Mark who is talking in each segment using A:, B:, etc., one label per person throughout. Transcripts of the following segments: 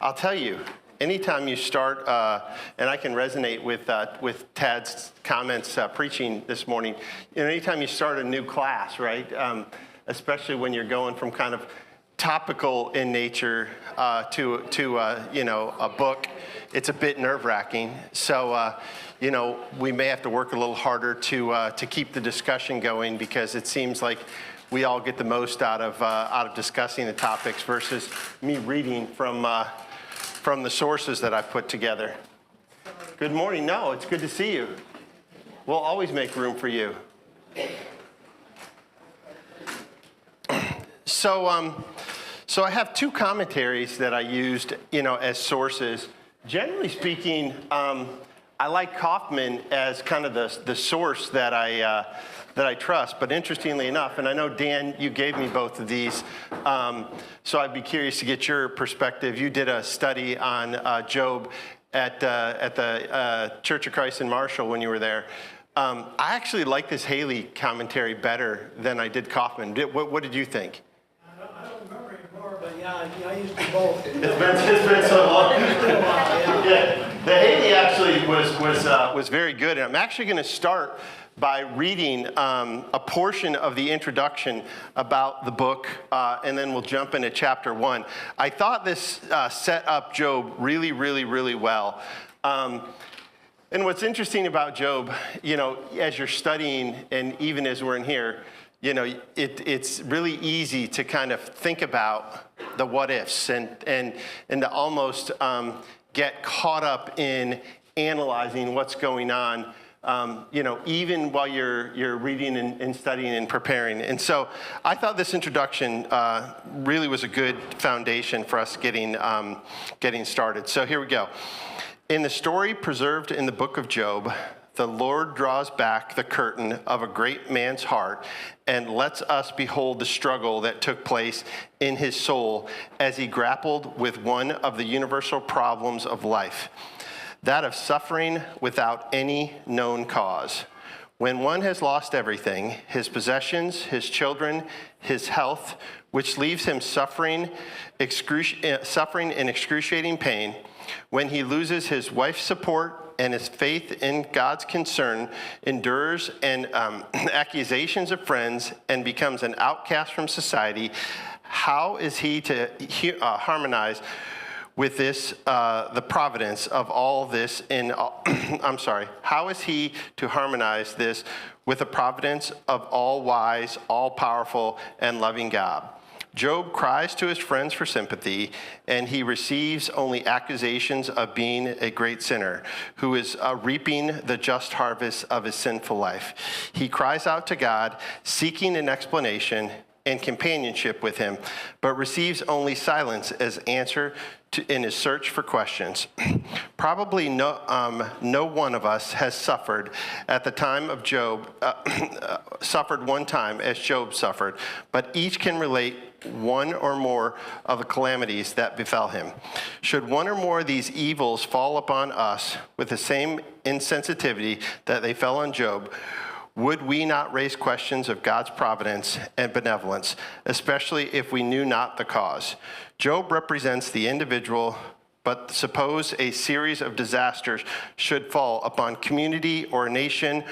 A: I'll tell you, anytime you start, and I can resonate with Tad's comments preaching this morning, anytime you start a new class, right? Especially when you're going from kind of topical in nature to a book, it's a bit nerve-wracking. So, we may have to work a little harder to keep the discussion going, because it seems like we all get the most out of discussing the topics versus me reading from the sources that I've put together. Good morning. No, it's good to see you. We'll always make room for you. So I have two commentaries that I used, as sources. Generally speaking, I like Kaufman as kind of the source that I trust. But interestingly enough, and I know, Dan, you gave me both of these, so I'd be curious to get your perspective. You did a study on Job at the Church of Christ in Marshall when you were there. I actually like this Haley commentary better than I did Kaufman. What did you think?
B: I don't remember anymore, but yeah, I used to both.
A: It's been so long. Yeah, the Haley actually was very good, and I'm actually going to start by reading a portion of the introduction about the book, and then we'll jump into chapter 1. I thought this set up Job really, really, really well. And what's interesting about Job, as you're studying, and even as we're in here, it's really easy to kind of think about the what ifs and to almost get caught up in analyzing what's going on, even while you're reading and studying and preparing. And so I thought this introduction really was a good foundation for us getting started. So here we go. In the story preserved in the book of Job, the Lord draws back the curtain of a great man's heart and lets us behold the struggle that took place in his soul as he grappled with one of the universal problems of life, that of suffering without any known cause. When one has lost everything, his possessions, his children, his health, which leaves him suffering in excruciating pain, when he loses his wife's support and his faith in God's concern, endures and accusations of friends, and becomes an outcast from society, how is he to harmonize with this, the providence of all this how is he to harmonize this with the providence of all wise, all powerful, and loving God? Job cries to his friends for sympathy, and he receives only accusations of being a great sinner who is reaping the just harvest of his sinful life. He cries out to God, seeking an explanation and companionship with him, but receives only silence as answer in his search for questions. Probably no one of us has suffered at the time of Job, suffered one time as Job suffered, but each can relate one or more of the calamities that befell him. Should one or more of these evils fall upon us with the same insensitivity that they fell on Job, would we not raise questions of God's providence and benevolence, especially if we knew not the cause? Job represents the individual, but suppose a series of disasters should fall upon community or a nation,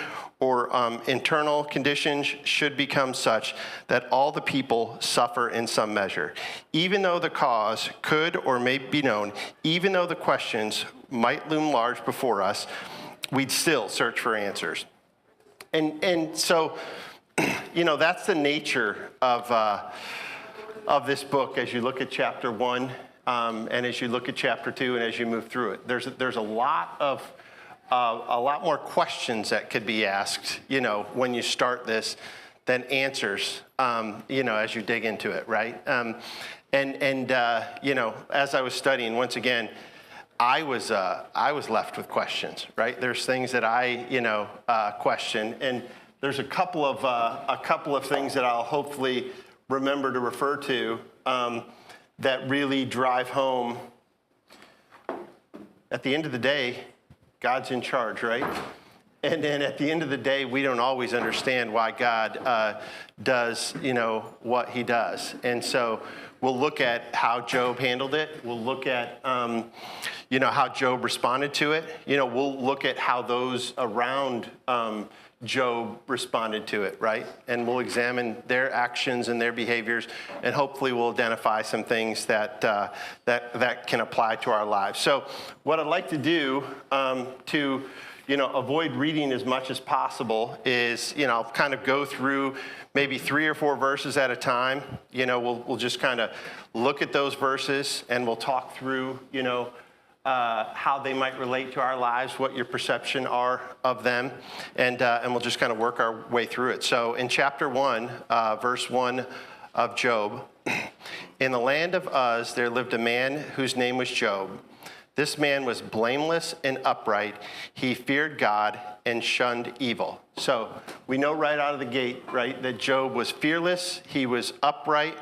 A: or internal conditions should become such that all the people suffer in some measure. Even though the cause could or may be known, even though the questions might loom large before us, we'd still search for answers. And so, that's the nature of this book as you look at chapter 1, and as you look at chapter 2, and as you move through it. There's a lot more questions that could be asked, when you start this, than answers, as you dig into it, right? As I was studying, once again, I was left with questions, right? There's things that I question, and there's a couple of things that I'll hopefully remember to refer to that really drive home. At the end of the day, God's in charge, right? And then at the end of the day, we don't always understand why God does, what he does. And so We'll look at how Job handled it. We'll look at, how Job responded to it. We'll look at how those around Job responded to it, right? And we'll examine their actions and their behaviors, and hopefully we'll identify some things that can apply to our lives. So what I'd like to do to avoid reading as much as possible is, kind of go through maybe 3 or 4 verses at a time. We'll just kind of look at those verses, and we'll talk through, how they might relate to our lives, what your perception are of them, and we'll just kind of work our way through it. So in chapter 1, verse 1 of Job, in the land of Uz there lived a man whose name was Job. This man was blameless and upright. He feared God and shunned evil. So we know right out of the gate, right, that Job was fearless, he was upright,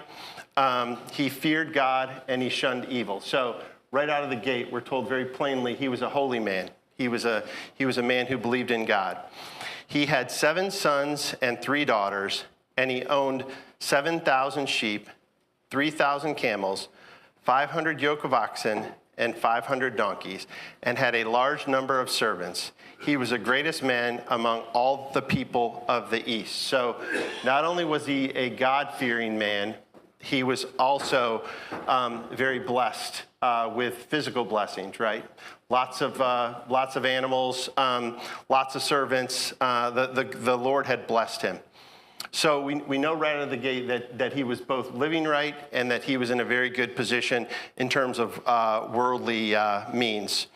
A: he feared God, and he shunned evil. So right out of the gate, we're told very plainly he was a holy man. He was a man who believed in God. He had 7 sons and 3 daughters, and he owned 7,000 sheep, 3,000 camels, 500 yoke of oxen, and 500 donkeys, and had a large number of servants. He was the greatest man among all the people of the East. So not only was he a God-fearing man, he was also very blessed with physical blessings, right? Lots of animals, lots of servants. The Lord had blessed him. So we know right out of the gate that he was both living right and that he was in a very good position in terms of worldly means.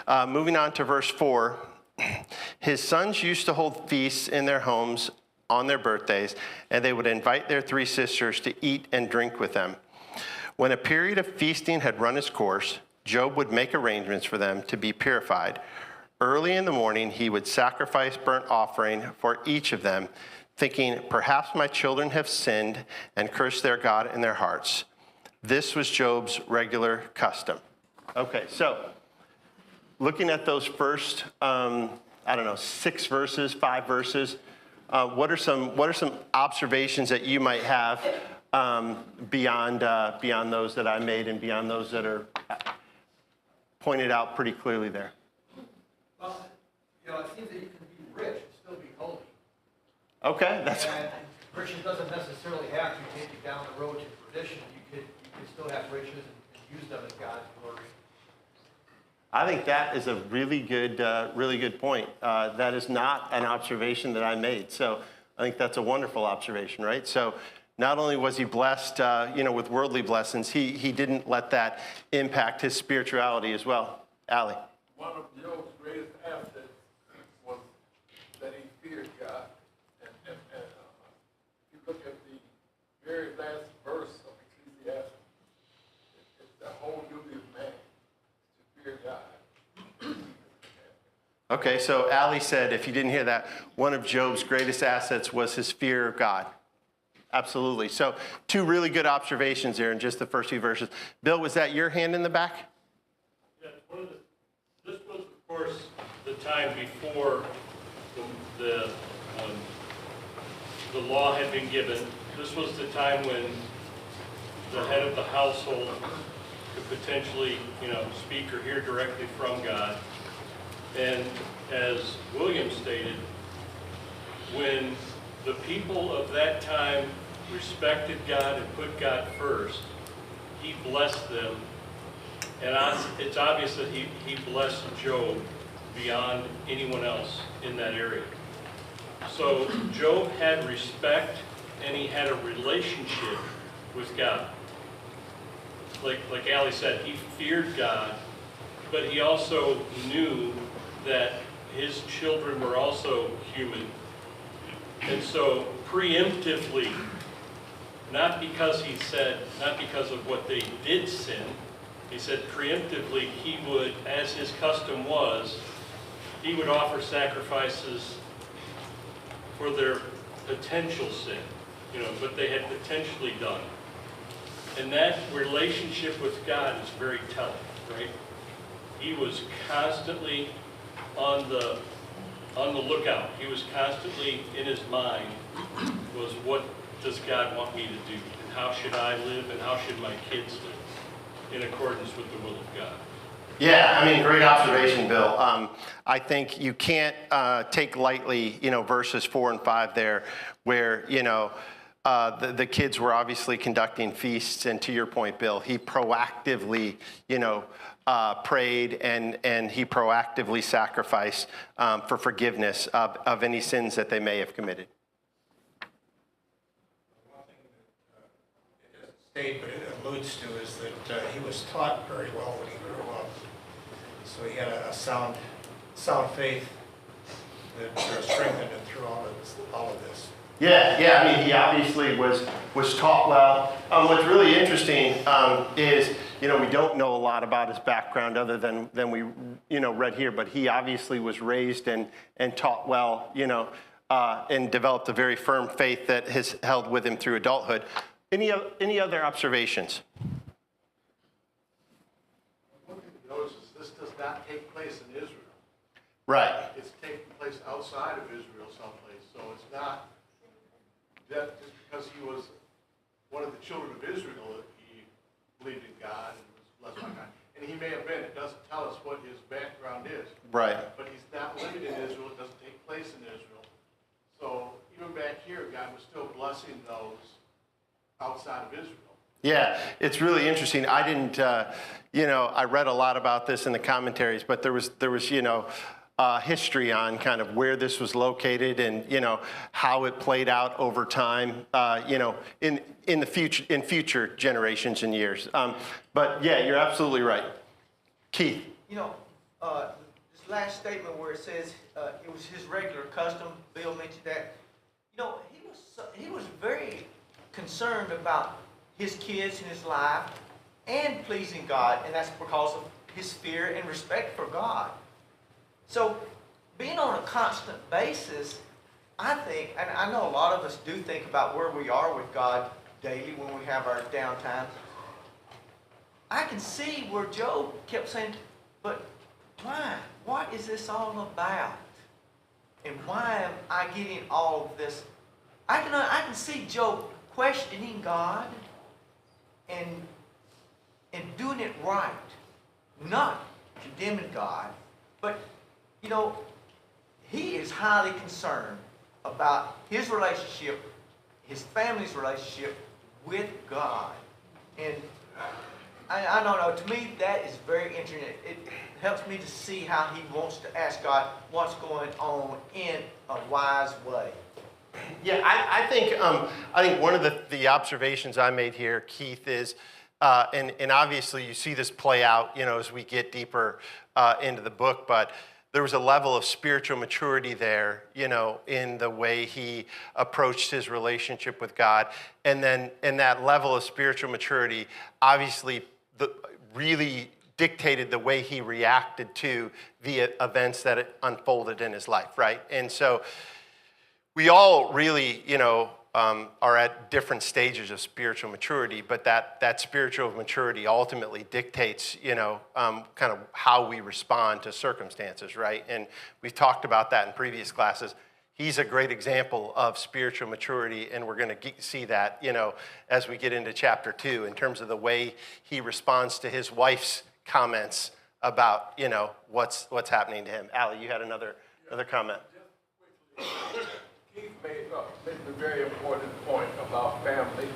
A: Moving on to verse 4, his sons used to hold feasts in their homes on their birthdays, and they would invite their 3 sisters to eat and drink with them. When a period of feasting had run its course, Job would make arrangements for them to be purified. Early in the morning, he would sacrifice burnt offering for each of them, thinking, perhaps my children have sinned and cursed their God in their hearts. This was Job's regular custom. Okay, so looking at those first, 6 verses, 5 verses, what are some observations that you might have beyond those that I made and beyond those that are pointed out pretty clearly there?
B: Well, it seems that you can be rich and still be holy.
A: Okay, that's.
B: And riches doesn't necessarily have to take you down the road to perdition. You could still have riches and use them in God's glory.
A: I think that is a really good point. That is not an observation that I made. So I think that's a wonderful observation, right? So not only was he blessed, with worldly blessings, he didn't let that impact his spirituality as well. Allie.
C: One of Job's greatest assets was that he feared God. And you look at the very last verse of Ecclesiastes, it's the whole duty of man to fear God.
A: Okay, so Allie said, if you didn't hear that, one of Job's greatest assets was his fear of God. Absolutely. So 2 really good observations there in just the first few verses. Bill, was that your hand in the back?
D: Yeah, this was, of course, the time before the law had been given. This was the time when the head of the household could potentially, speak or hear directly from God. And as William stated, when the people of that time respected God and put God first, he blessed them. And it's obvious that he blessed Job beyond anyone else in that area. So Job had respect and he had a relationship with God. Like Allie said, he feared God, but he also knew that his children were also human. And so preemptively, not because of what they did sin, he said preemptively he would, as his custom was, he would offer sacrifices for their potential sin, what they had potentially done. And that relationship with God is very telling, right? He was constantly on the lookout. He was constantly in his mind was what does God want me to do? And how should I live and how should my kids live in accordance with the will of God?
A: Yeah, I mean, great observation, Bill. I think you can't take lightly, verses 4 and 5 there, where, the kids were obviously conducting feasts, and to your point, Bill, he proactively, prayed and he proactively sacrificed for forgiveness of any sins that they may have committed.
E: One thing that it doesn't state, but it alludes to, is that he was taught very well when he grew up. So he had a sound faith that strengthened him through all of this.
A: Yeah. I mean, he obviously was taught well. What's really interesting is, we don't know a lot about his background other than we, read here. But he obviously was raised and taught well, and developed a very firm faith that has held with him through adulthood. Any other observations?
F: One thing to notice is this does not take place in Israel.
A: Right.
F: It's taking place outside of Israel someplace. So it's not that just because he was one of the children of Israel that he believed in God and was blessed by God. And he may have been. It doesn't tell us what his background is.
A: Right.
F: But he's not living in Israel. It doesn't take place in Israel. So even back here, God was still blessing those outside of Israel.
A: Yeah, it's really interesting. I didn't, I read a lot about this in the commentaries, but there was history on kind of where this was located and, how it played out over time, in future generations and years. But yeah, you're absolutely right. Keith.
B: This last statement where it says it was his regular custom, Bill mentioned that. He was very concerned about his kids and his life and pleasing God, and that's because of his fear and respect for God. So being on a constant basis, I think, and I know a lot of us do think about where we are with God daily when we have our downtime. I can see where Job kept saying, but why? What is this all about? And why am I getting all of this? I can see Job questioning God and doing it right, not condemning God, but he is highly concerned about his relationship, his family's relationship with God. And I don't know, to me that is very interesting. It helps me to see how he wants to ask God what's going on in a wise way.
A: Yeah, I think one of the observations I made here, Keith, is, and obviously you see this play out, as we get deeper into the book, but there was a level of spiritual maturity there, in the way he approached his relationship with God. And then in that level of spiritual maturity, obviously really dictated the way he reacted to the events that unfolded in his life, right? And so we all really, are at different stages of spiritual maturity, but that spiritual maturity ultimately dictates, kind of how we respond to circumstances, right? And we've talked about that in previous classes. He's a great example of spiritual maturity, and we're going to see that, as we get into chapter 2, in terms of the way he responds to his wife's comments about, what's happening to him. Allie, you had another comment.
C: Just quickly, Keith made a very important point about family.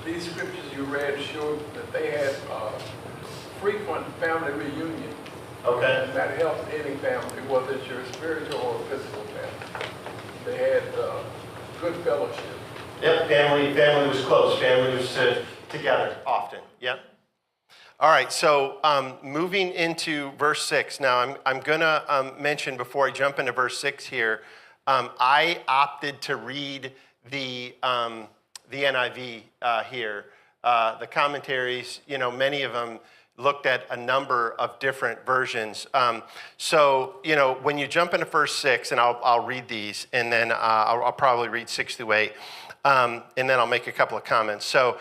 C: These scriptures you read showed that they had frequent family reunions.
A: Okay.
C: And that helps any family, whether it's your spiritual or physical family. They had good fellowship.
A: Yep, family was close. Family was together often. Yep. All right, so moving into verse 6. Now, I'm going to mention before I jump into verse 6 here, I opted to read the NIV here. The commentaries, many of them looked at a number of different versions. So, when you jump into verse 6, and I'll read these, and then I'll probably read 6 through 8, and then I'll make a couple of comments. So,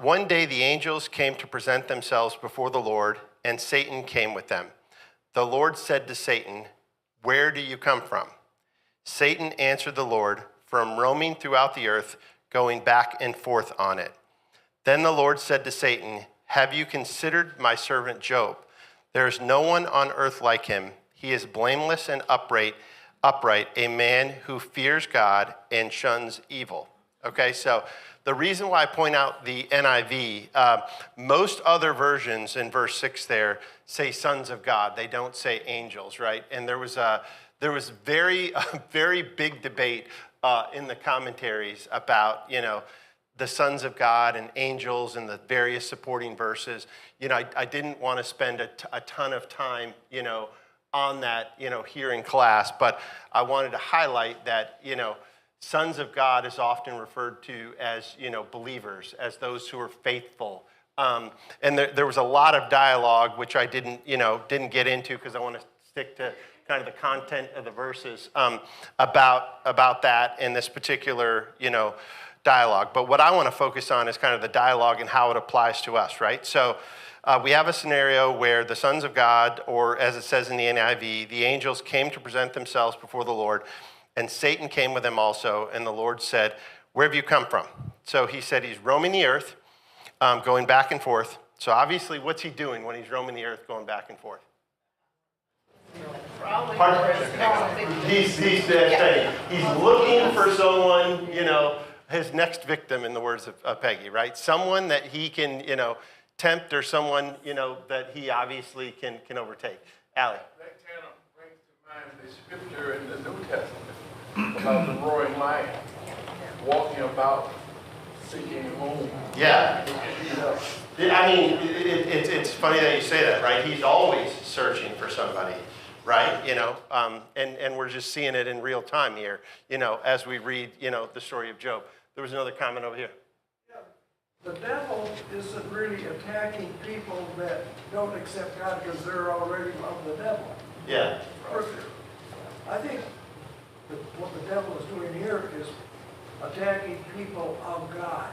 A: one day the angels came to present themselves before the Lord, and Satan came with them. The Lord said to Satan, "Where do you come from?" Satan answered the Lord, from roaming throughout the earth, going back and forth on it. Then the Lord said to Satan, have you considered my servant Job? There is no one on earth like him. He is blameless and upright, a man who fears God and shuns evil. Okay, so the reason why I point out the NIV, most other versions in verse 6 there say sons of God. They don't say angels, right? And there was very big debate in the commentaries about, the sons of God and angels and the various supporting verses. I didn't want to spend a ton of time, on that, here in class, but I wanted to highlight that, sons of God is often referred to as, believers, as those who are faithful. And there was a lot of dialogue, which I didn't get into because I want to stick to kind of the content of the verses about that in this particular, dialogue. But what I want to focus on is kind of the dialogue and how it applies to us, right? So we have a scenario where the sons of God, or as it says in the NIV, the angels came to present themselves before the Lord, and Satan came with them also, and the Lord said, where have you come from? So he said he's roaming the earth, going back and forth. So obviously, what's he doing when he's roaming the earth, going back and forth? He's looking for someone, his next victim, in the words of Peggy, right? Someone that he can, tempt, or someone, that he obviously can overtake. Allie.
C: That kind of brings to mind the scripture in the New Testament about the roaring lion walking about seeking home.
A: Yeah. I mean, it's funny that you say that, right? He's always searching for somebody, right? And we're just seeing it in real time here, as we read, the story of Job. There was another comment over here.
G: Yeah. The devil isn't really attacking people that don't accept God because they're already of the devil.
A: Yeah.
G: I think what the devil is doing here is attacking people of God.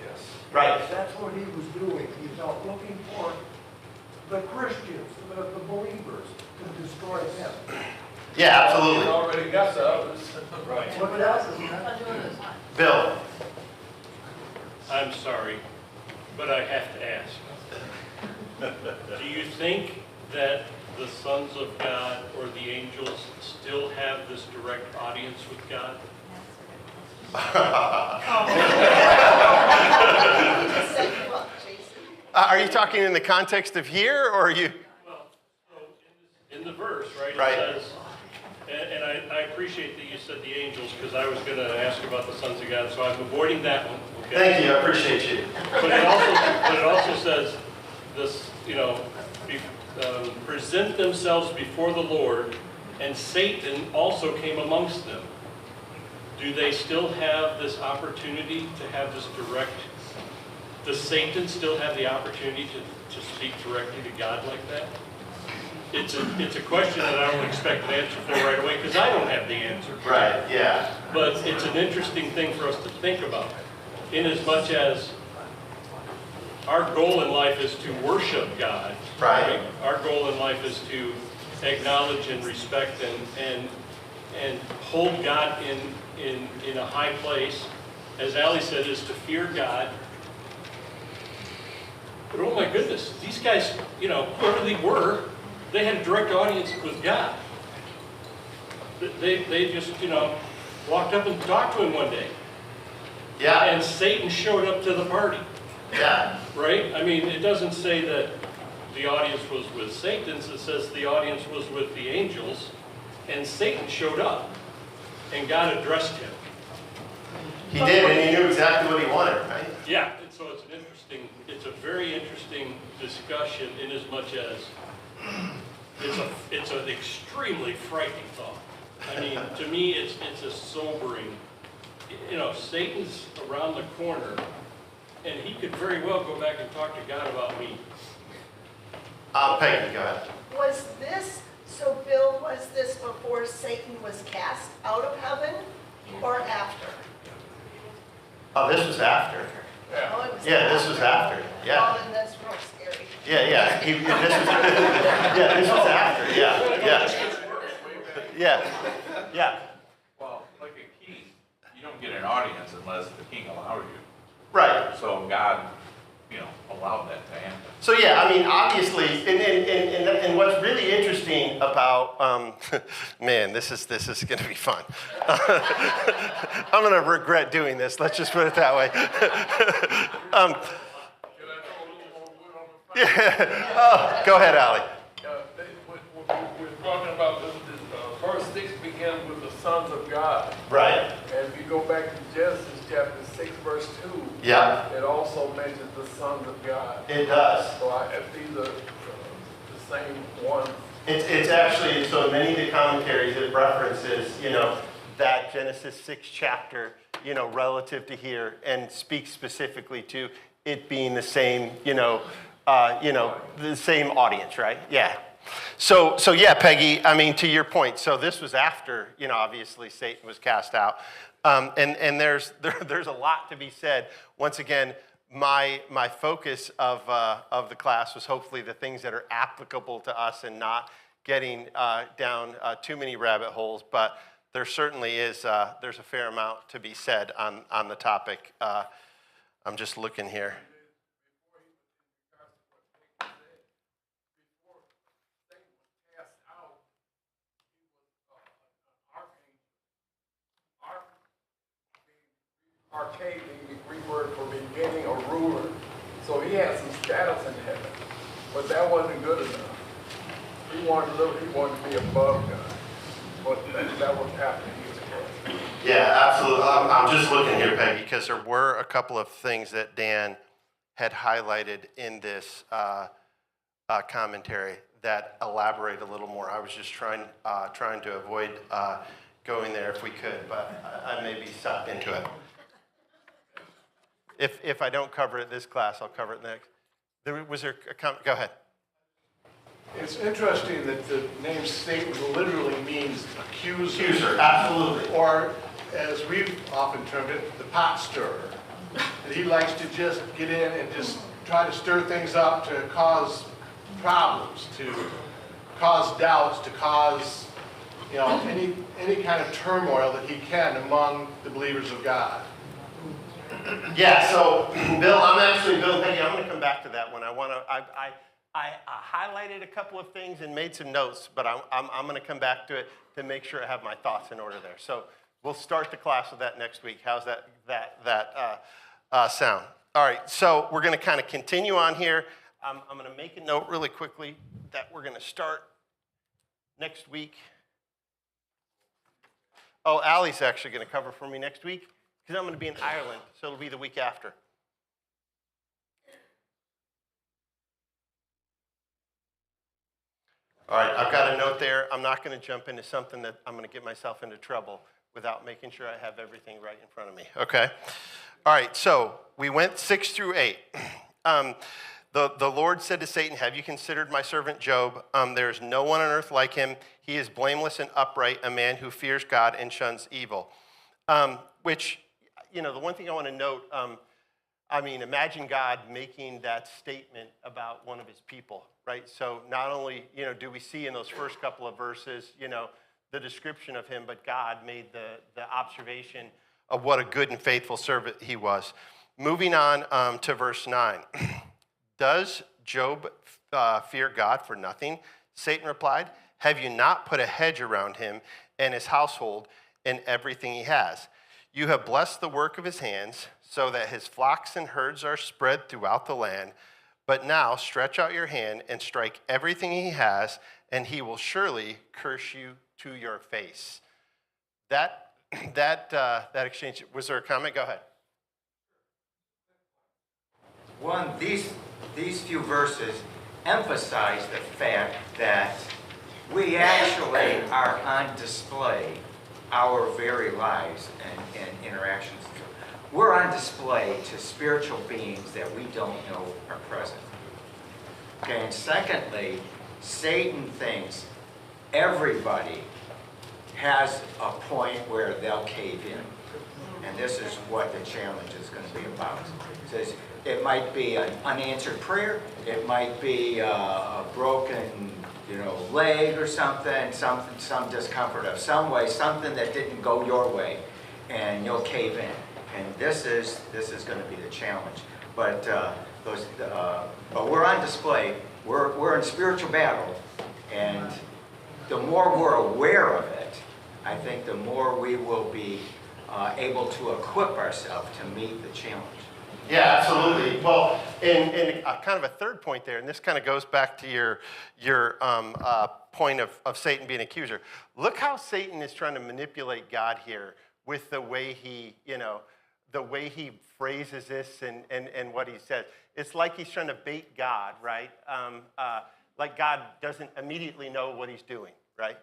C: Yes.
A: Right.
G: That's what he was doing. He's out looking for the Christians, the believers, to destroy them.
A: Yeah, absolutely.
C: He already got the others. Right.
G: What else is that?
A: Bill.
D: I'm sorry, but I have to ask. Do you think that the sons of God or the angels still have this direct audience with God?
A: Are you talking in the context of here, or are you?
D: Well, so in the verse, right?
A: Right.
D: It says, and I appreciate that you said the angels, because I was going to ask about the sons of God, so I'm avoiding that one. Okay?
A: Thank you, I appreciate you.
D: But it also says this, present themselves before the Lord, and Satan also came amongst them. Do they still have this opportunity to have this direct? Does Satan still have the opportunity to speak directly to God like that? It's a question that I don't expect an answer for right away, because I don't have the answer.
A: Right, yeah.
D: But it's an interesting thing for us to think about, inasmuch as our goal in life is to worship God.
A: Right.
D: Our goal in life is to acknowledge and respect and hold God in a high place. As Allie said, is to fear God. But oh my goodness, these guys, whoever they were, they had a direct audience with God. They just, walked up and talked to him one day.
A: Yeah.
D: And Satan showed up to the party.
A: Yeah.
D: Right? I mean, it doesn't say that the audience was with Satan. It says the audience was with the angels. And Satan showed up. And God addressed him.
A: He did, and he knew exactly what he wanted, right?
D: Yeah. And so it's a very interesting discussion, in as much as it's an extremely frightening thought. I mean, to me, it's a sobering. Satan's around the corner, and he could very well go back and talk to God about me.
A: Peggy, go ahead.
H: Bill, was this before Satan was cast out of heaven or after?
A: Oh, this was after.
H: Oh, it was
A: This was after. Yeah.
H: Oh, and that's real scary.
A: Yeah. This was after. Yeah.
C: Way back.
A: Yeah.
C: Well, like a
I: an audience unless the king allowed you.
A: Right.
I: So God, allowed that to happen.
A: So yeah, I mean, obviously, and what's really interesting about, man, this is going to be fun. I'm going to regret doing this. Let's just put it that way. Yeah. Oh, go ahead, Allie.
C: We're talking about this verse 6 begins with the sons of God.
A: Right.
C: And if you go back to Genesis chapter 6, verse 2,
A: Yeah.
C: it also mentions the sons of God.
A: It does.
C: So if these are the same ones.
A: It's actually, so many of the commentaries it references, that Genesis 6 chapter, relative to here, and speaks specifically to it being the same, the same audience, right? Yeah. So yeah, Peggy, I mean, to your point, so this was after, obviously Satan was cast out. And there's a lot to be said. Once again, my focus of the class was hopefully the things that are applicable to us and not getting down too many rabbit holes, but there certainly is, there's a fair amount to be said on the topic. I'm just looking here.
C: Arcade being the Greek word for beginning or ruler. So he had some status in heaven, but that wasn't good enough. He wanted to be above God, but that was after he was crushed.
A: Yeah, absolutely. I'm just looking here, Peggy, because there were a couple of things that Dan had highlighted in this commentary that elaborate a little more. I was just trying to avoid going there if we could, but I may be sucked into it. If I don't cover it this class, I'll cover it next. Was there a comment? Go ahead.
F: It's interesting that the name Satan literally means accuser.
A: Accuser, absolutely.
F: Or, as we've often termed it, the pot stirrer. And he likes to just get in and just try to stir things up to cause problems, to cause doubts, to cause, any kind of turmoil that he can among the believers of God.
A: Yeah, so Bill and Peggy, I'm going to come back to that one. I highlighted a couple of things and made some notes, but I'm going to come back to it to make sure I have my thoughts in order there. So we'll start the class with that next week. How's that sound? All right, so we're going to kind of continue on here. I'm going to make a note really quickly that we're going to start next week. Oh, Allie's actually going to cover for me next week because I'm going to be in Ireland, so it'll be the week after. All right, I've got a note there. I'm not going to jump into something that I'm going to get myself into trouble without making sure I have everything right in front of me, okay? All right, so we went 6 through 8. The Lord said to Satan, have you considered my servant Job? There is no one on earth like him. He is blameless and upright, a man who fears God and shuns evil. Which, the one thing I want to note, imagine God making that statement about one of his people, right? So not only, do we see in those first couple of verses, the description of him, but God made the observation of what a good and faithful servant he was. Moving on to verse 9. Does Job fear God for nothing? Satan replied, have you not put a hedge around him and his household and everything he has? You have blessed the work of his hands so that his flocks and herds are spread throughout the land. But now stretch out your hand and strike everything he has, and he will surely curse you to your face. That exchange, was there a comment? Go ahead.
J: One, these few verses emphasize the fact that we actually are on display, our very lives and interactions. We're on display to spiritual beings that we don't know are present. Okay, and secondly, Satan thinks everybody has a point where they'll cave in. And this is what the challenge is going to be about. It says it might be an unanswered prayer, it might be a broken, leg or something, some discomfort of some way, something that didn't go your way. and you'll cave in. And this is going to be the challenge. But but we're on display. We're in spiritual battle, and the more we're aware of it, I think the more we will be able to equip ourselves to meet the challenge.
A: Yeah, absolutely. Well, and kind of a third point there, and this kind of goes back to your point of Satan being an accuser. Look how Satan is trying to manipulate God here with the way he, the way he phrases this and what he says. It's like he's trying to bait God, right? Like God doesn't immediately know what he's doing, right?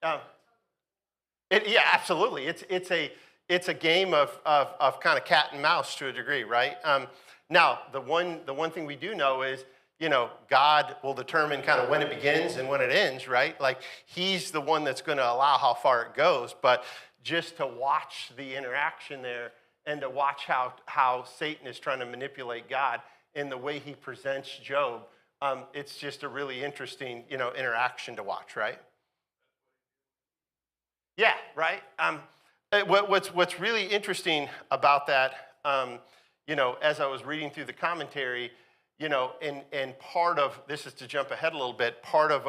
A: Yeah, absolutely. It's a game of kind of cat and mouse to a degree, right? Now, the one thing we do know is, God will determine kind of when it begins and when it ends, right? Like he's the one that's going to allow how far it goes, but just to watch the interaction there and to watch how Satan is trying to manipulate God in the way he presents Job, it's just a really interesting, interaction to watch, right? Yeah, right. What's really interesting about that, as I was reading through the commentary, and part of, this is to jump ahead a little bit, part of,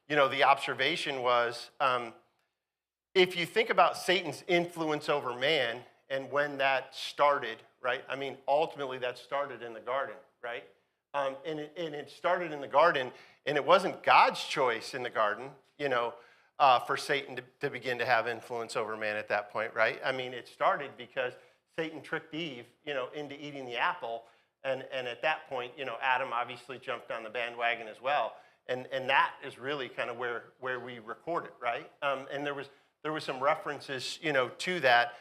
A: the observation was, if you think about Satan's influence over man and when that started, right? I mean, ultimately that started in the garden, right? And it started in the garden, and it wasn't God's choice in the garden, for Satan to begin to have influence over man at that point, right? I mean, it started because Satan tricked Eve, into eating the apple, and at that point, Adam obviously jumped on the bandwagon as well, and that is really kind of where we record it, right? And there was some references, to that,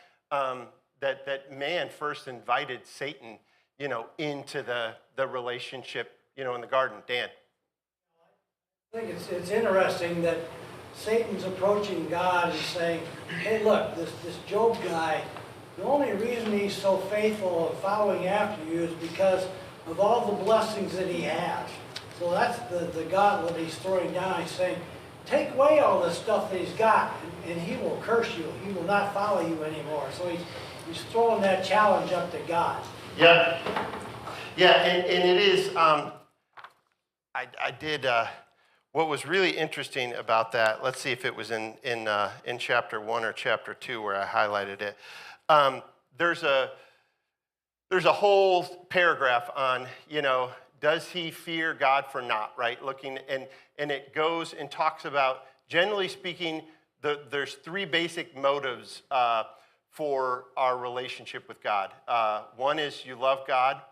A: that man first invited Satan, into the relationship, in the garden. Dan.
G: I think it's interesting that Satan's approaching God and saying, hey, look, this Job guy, the only reason he's so faithful and following after you is because of all the blessings that he has. So that's the gauntlet he's throwing down. He's saying, take away all this stuff that he's got, and he will curse you. He will not follow you anymore. So he's throwing that challenge up to God.
A: Yeah. Yeah, and it is, I did, what was really interesting about that, let's see if it was in chapter 1 or chapter 2 where I highlighted it. There's a whole paragraph on, does he fear God for naught, right? Looking, and it goes and talks about, generally speaking, there's three basic motives for our relationship with God. One is you love God.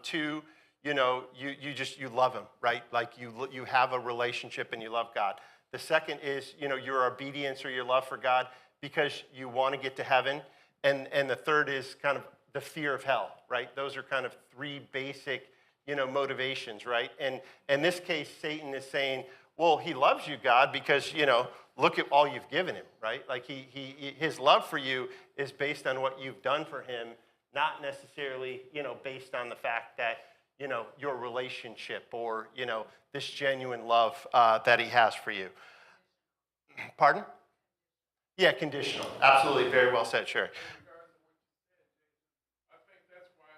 A: Two, you love him, right? Like you have a relationship and you love God. The second is, your obedience or your love for God because you want to get to heaven. And the third is kind of the fear of hell, right? Those are kind of three basic, motivations, right? And in this case, Satan is saying, well, he loves you, God, because, look at all you've given him, right? Like his love for you is based on what you've done for him, not necessarily, based on the fact that, your relationship or, this genuine love that he has for you. Pardon? Yeah, conditional. Absolutely. Very well said, Sherry.
C: I think that's why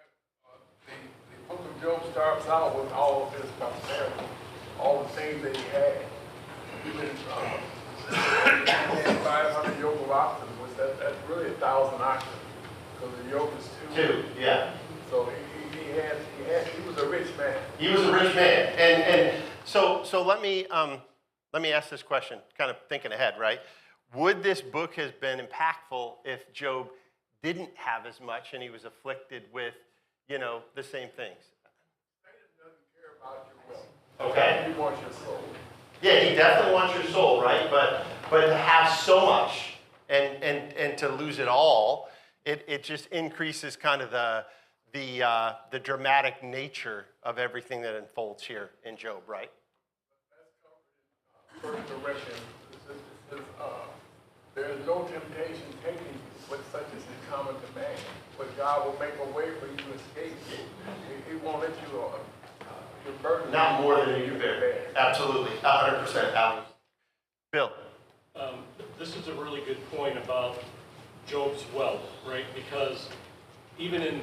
C: the book of Job starts out with all of his prosperity, all the things that he had. Even 500 yoke of oxen, that's really 1,000 oxen, because the yoke is two.
A: Yeah.
C: So he was a rich man.
A: He was a rich man, and so let me ask this question, kind of thinking ahead, right? Would this book have been impactful if Job didn't have as much and he was afflicted with, the same things?
C: Satan doesn't care about your wealth.
A: Okay.
C: He wants your soul.
A: Yeah, he definitely wants your soul, right? But to have so much and to lose it all, it just increases kind of the dramatic nature of everything that unfolds here in Job, right?
C: That's covered in First Corinthians. There is no temptation taken with such as is common to man, but God will make a way for you to escape. He won't let you your burden.
A: Not more than you can bear. Absolutely, 100%, Alan. Bill.
D: This is a really good point about Job's wealth, right? Because even in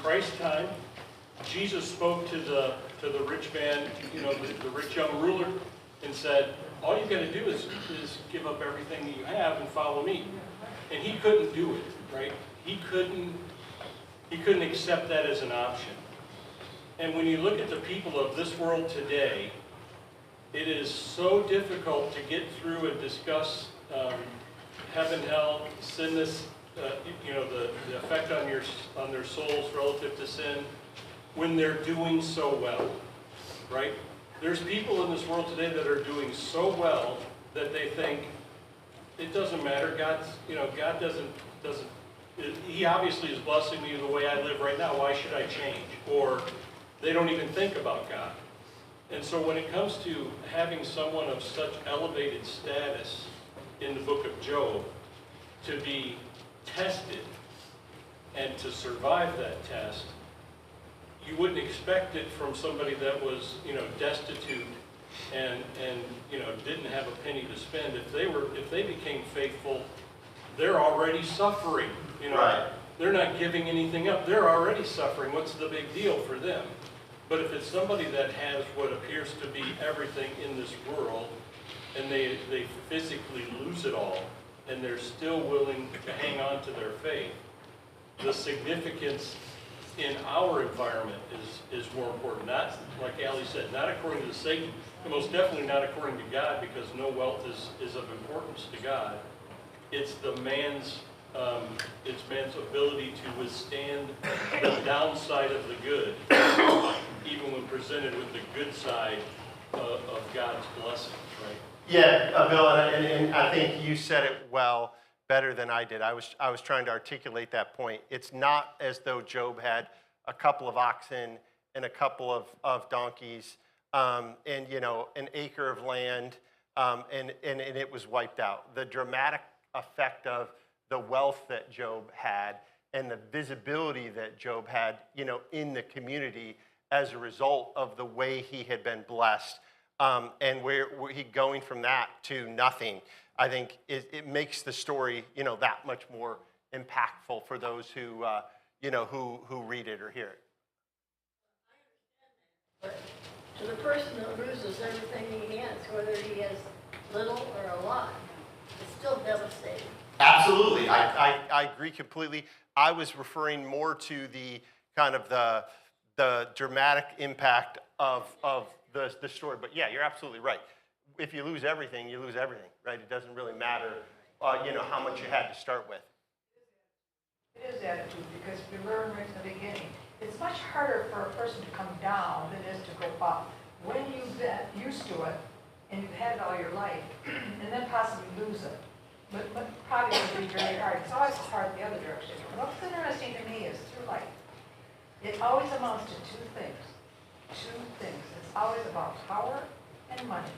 D: Christ's time, Jesus spoke to the rich man, the rich young ruler, and said, all you got to do is give up everything that you have and follow me. And he couldn't do it, right? He couldn't accept that as an option. And when you look at the people of this world today, it is so difficult to get through and discuss heaven, hell, sinless, the effect on their souls relative to sin when they're doing so well, right? There's people in this world today that are doing so well that they think it doesn't matter. God doesn't. He obviously is blessing me the way I live right now. Why should I change? Or they don't even think about God. And so when it comes to having someone of such elevated status in the book of Job to be tested and to survive that test, you wouldn't expect it from somebody that was, destitute and didn't have a penny to spend. If they became faithful, they're already suffering.
A: Right.
D: They're not giving anything up. They're already suffering. What's the big deal for them? But if it's somebody that has what appears to be everything in this world, and they physically lose it all, and they're still willing to hang on to their faith, the significance in our environment is more important. Not, like Ali said, not according to Satan, but most definitely not according to God, because no wealth is of importance to God. It's man's ability to withstand the downside of the good, even when presented with the good side of God's blessings, right?
A: Yeah, Bill, and I think you said it well, better than I did. I was trying to articulate that point. It's not as though Job had a couple of oxen and a couple of donkeys, and an acre of land, and it was wiped out. The dramatic effect of the wealth that Job had and the visibility that Job had, in the community as a result of the way he had been blessed, and where he going from that to nothing, I think it makes the story, that much more impactful for those who, who read it or hear it.
K: But to the person who loses everything he has, whether he has little or a lot, it's still devastating.
A: Absolutely, I agree completely. I was referring more to the kind of the dramatic impact of the story. But yeah, you're absolutely right. If you lose everything, you lose everything, right? It doesn't really matter, how much you had to start with.
L: It is attitude, because we learned right from the beginning. It's much harder for a person to come down than it is to go up. When you've been used to it, and you've had it all your life, and then possibly lose it, but probably would be very hard. It's always hard the other direction. What's interesting to me is through life, it always amounts to two things. Two things. It's always about power and money.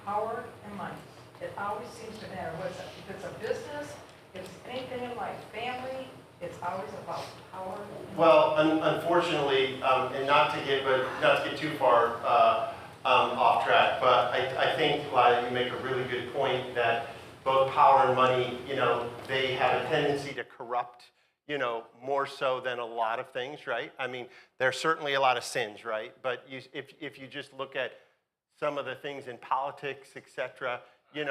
L: Power and money. It always seems to matter. If it's a business, if it's anything in life, family, it's always about power and money.
A: Well, unfortunately, and not to get too far off track, but I think, Lila, you make a really good point that both power and money, they have a tendency to corrupt, more so than a lot of things, right? I mean, there's certainly a lot of sins, right? But if you just look at some of the things in politics, et cetera, we've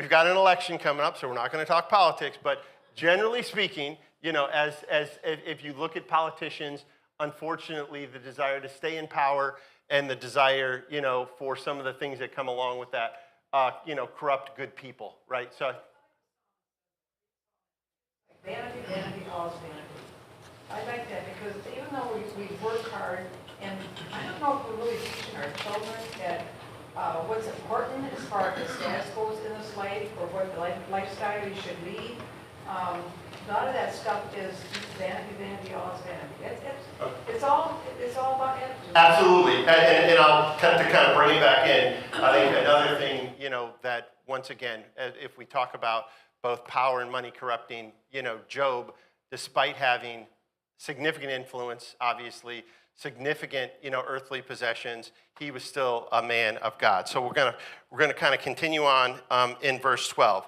A: got an election coming up, so we're not going to talk politics, but generally speaking, as if you look at politicians, unfortunately, the desire to stay in power and the desire, for some of the things that come along with that, corrupt good people, right? So,
L: vanity, vanity, all's vanity. I like that because even though we work hard, and I don't know if we're really teaching our children that what's important as far as the status goes in this life or what lifestyle you should lead. None of that stuff is vanity, vanity, all is vanity. It's all about attitude.
A: absolutely, and I'll have to kind of bring it back in. I think another thing, that once again, if we talk about both power and money corrupting, Job, despite having significant influence, obviously, significant, earthly possessions, he was still a man of God. So we're gonna kind of continue on in verse 12.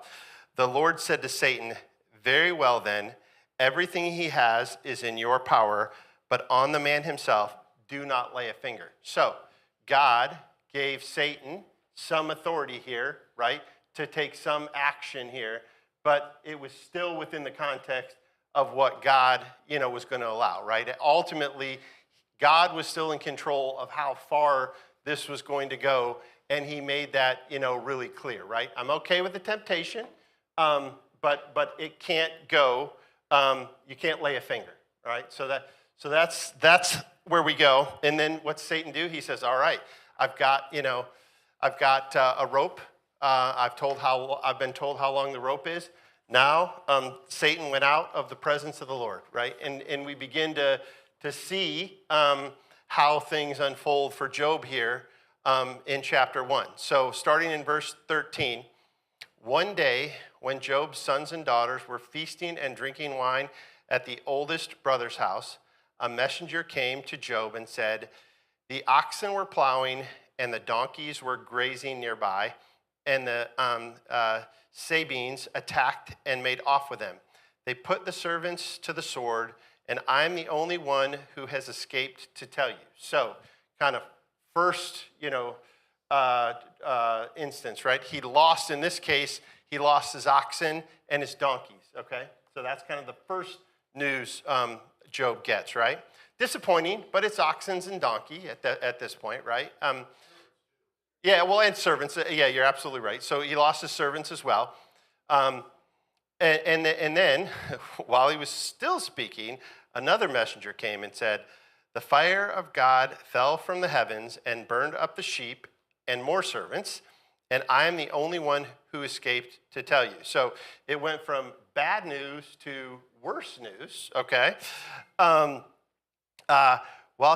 A: The Lord said to Satan, "Very well then, everything he has is in your power, but on the man himself, do not lay a finger." So God gave Satan some authority here, right, to take some action here, but it was still within the context of what God, was going to allow, right? Ultimately, God was still in control of how far this was going to go, and he made that, really clear, right? I'm okay with the temptation, but it can't go. You can't lay a finger, right? So that's where we go. And then what's Satan do? He says, "All right, I've got a rope. I've been told how long the rope is. Now, Satan went out of the presence of the Lord, right? And we begin to see how things unfold for Job here in chapter 1. So starting in verse 13, one day when Job's sons and daughters were feasting and drinking wine at the oldest brother's house, a messenger came to Job and said, "The oxen were plowing and the donkeys were grazing nearby, and the Sabines attacked and made off with them. They put the servants to the sword, and I'm the only one who has escaped to tell you." So, kind of first, instance, right? In this case, he lost his oxen and his donkeys, okay? So that's kind of the first news Job gets, right? Disappointing, but it's oxen and donkey at this point, right? Yeah, well, and servants. Yeah, you're absolutely right. So he lost his servants as well. And then, while he was still speaking, another messenger came and said, "The fire of God fell from the heavens and burned up the sheep and more servants, and I am the only one who escaped to tell you." So it went from bad news to worse news, okay? While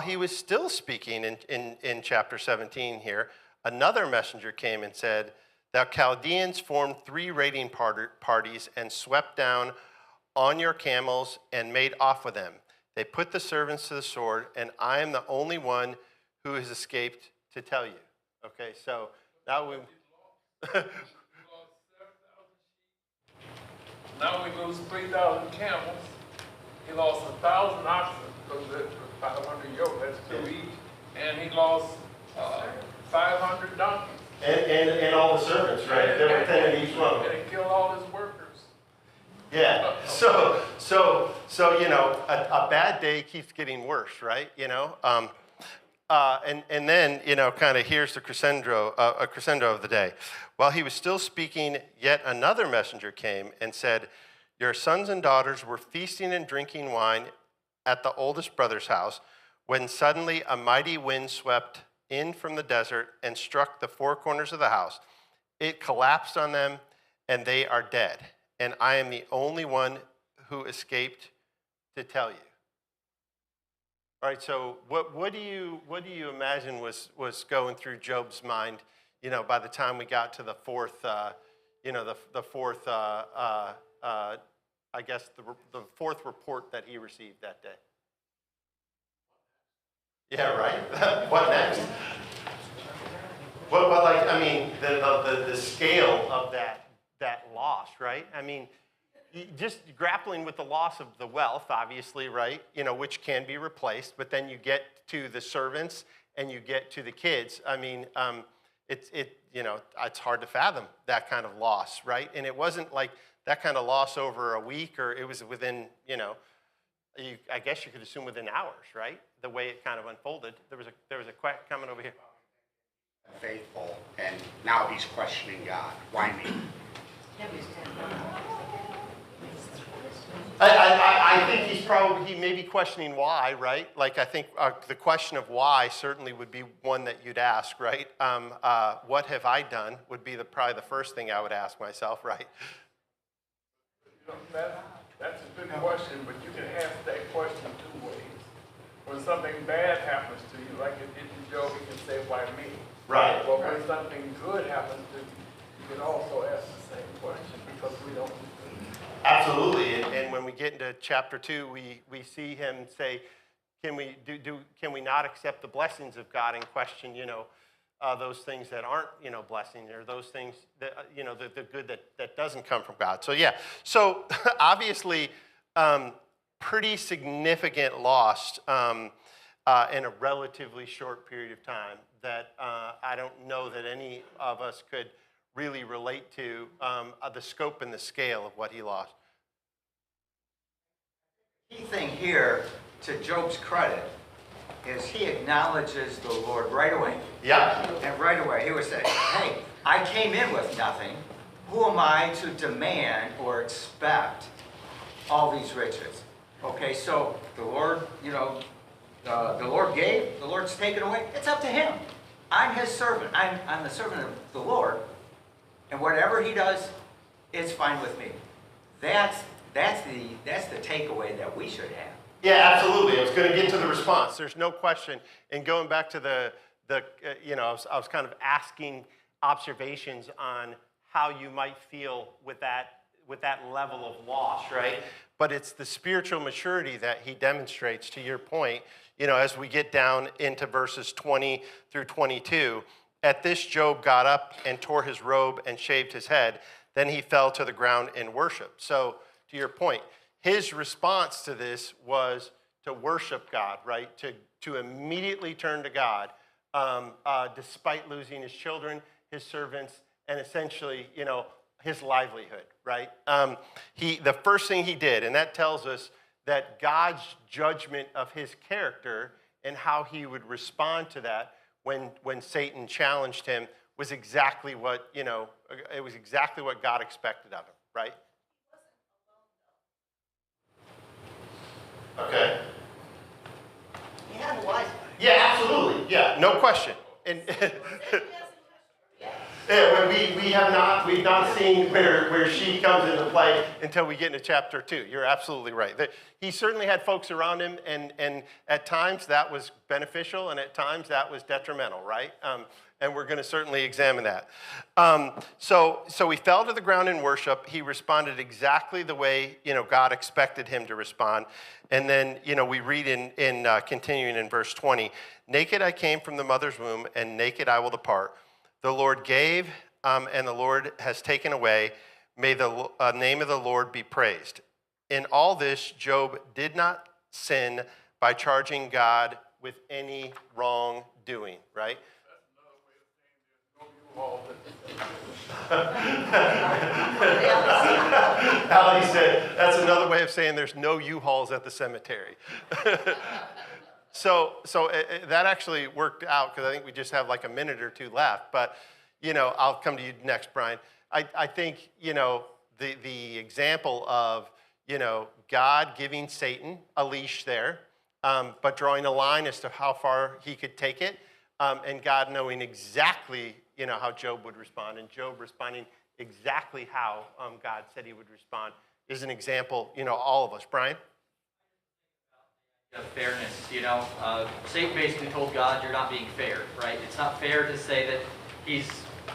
A: he was still speaking in chapter 17 here, another messenger came and said, "The Chaldeans formed 3 raiding parties and swept down on your camels and made off with them. They put the servants to the sword, and I am the only one who has escaped to tell you." Okay, so now we...
C: Now we lose 3,000 camels. He lost 1,000 oxen because of 500 yoke, that's 2 each. And he lost 500 donkeys.
A: And all the servants, right? There were 10 in each one.
C: And he killed all his workers.
A: Yeah, so a bad day keeps getting worse, right? And then, kind of here's the crescendo of the day. While he was still speaking, yet another messenger came and said, "Your sons and daughters were feasting and drinking wine at the oldest brother's house, when suddenly a mighty wind swept in from the desert and struck the 4 corners of the house. It collapsed on them, and they are dead. And I am the only one who escaped to tell you." All right, so what do you imagine was going through Job's mind, by the time we got to the fourth, I guess the fourth report that he received that day? Yeah, right. What next? Well, the scale of that loss, right? I mean, just grappling with the loss of the wealth, obviously, right? Which can be replaced, but then you get to the servants and you get to the kids. I mean, it's hard to fathom that kind of loss, right? And it wasn't like that kind of loss over a week, or it was within, I guess you could assume within hours, right? The way it kind of unfolded. There was a comment over here.
M: Faithful, and now he's questioning God. Why me?
A: I think he may be questioning why, right? Like, I think the question of why certainly would be one that you'd ask, right? What have I done would be probably the first thing I would ask myself, right?
C: That's a good question, but you can ask that question 2 ways. When something bad happens to you, like it did to Job, you can say, "Why me?"
A: Right.
C: But when something good happens to you, you can also ask the same question, because we don't.
A: Absolutely, and when we get into chapter 2, we see him say, can we not accept the blessings of God and question, those things that aren't, blessing, or those things that, the good that doesn't come from God. So yeah, so obviously, pretty significant loss in a relatively short period of time that I don't know that any of us could really relate to the scope and the scale of what he lost.
J: Key thing here, to Job's credit, is he acknowledges the Lord right away.
A: Yeah.
J: And right away, he would say, hey, I came in with nothing. Who am I to demand or expect all these riches? Okay, so the Lord, the Lord gave, the Lord's taken away. It's up to him. I'm his servant. I'm the servant of the Lord. And whatever he does, it's fine with me. That's the takeaway that we should have.
A: Yeah, absolutely. I was going to get to the response. There's no question. And going back to I was kind of asking observations on how you might feel with that level of loss, right? But it's the spiritual maturity that he demonstrates, to your point, as we get down into verses 20 through 22. At this, Job got up and tore his robe and shaved his head. Then he fell to the ground in worship. So, to your point, his response to this was to worship God, right? To immediately turn to God, despite losing his children, his servants, and essentially, his livelihood, right? The first thing he did, and that tells us that God's judgment of his character and how he would respond to that when Satan challenged him was exactly what, it was exactly what God expected of him, right? Okay.
H: He had a wife.
A: Yeah, absolutely. Yeah, no question. And yeah, we've not seen where she comes into play until we get into chapter 2. You're absolutely right. He certainly had folks around him, and at times that was beneficial, and at times that was detrimental, right? And we're going to certainly examine that. So he fell to the ground in worship. He responded exactly the way God expected him to respond. And then we read in continuing in verse 20, naked I came from the mother's womb, and naked I will depart. The Lord gave, and the Lord has taken away. May the name of the Lord be praised. In all this, Job did not sin by charging God with any wrongdoing, right? Ali said, that's another way of saying there's no U-Hauls at the cemetery. So that actually worked out, because I think we just have like a minute or two left. But, I'll come to you next, Brian. I think, the example of, God giving Satan a leash there, but drawing a line as to how far he could take it, and God knowing exactly, how Job would respond, and Job responding exactly how God said he would respond is an example, all of us. Brian?
N: Fairness, Satan basically told God, you're not being fair, right? It's not fair to say that he's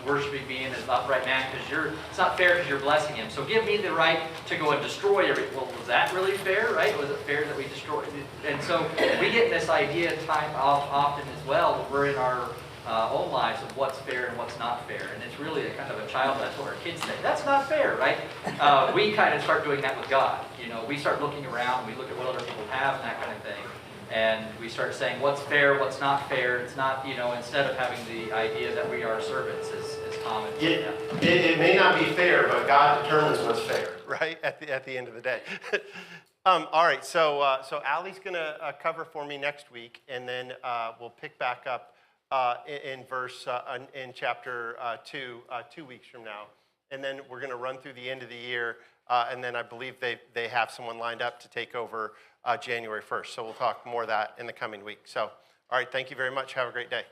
N: worshiping me in an upright man, because it's not fair because you're blessing him. So give me the right to go and destroy everything. Well, was that really fair, right? Was it fair that we destroyed it? And so we get this idea often as well, that we're in our own lives of what's fair and what's not fair. And it's really a kind of a child, that's what our kids say. That's not fair, right? We kind of start doing that with God. We start looking around, we look at what other people have and that kind of thing. And we start saying what's fair, what's not fair. It's not, instead of having the idea that we are servants as common.
A: It may not be fair, but God determines what's fair, right? At the end of the day. All right, so Allie's going to cover for me next week, and then we'll pick back up in chapter 2, 2 weeks from now. And then we're going to run through the end of the year, and then I believe they have someone lined up to take over January 1st. So we'll talk more of that in the coming week. So, all right, thank you very much. Have a great day.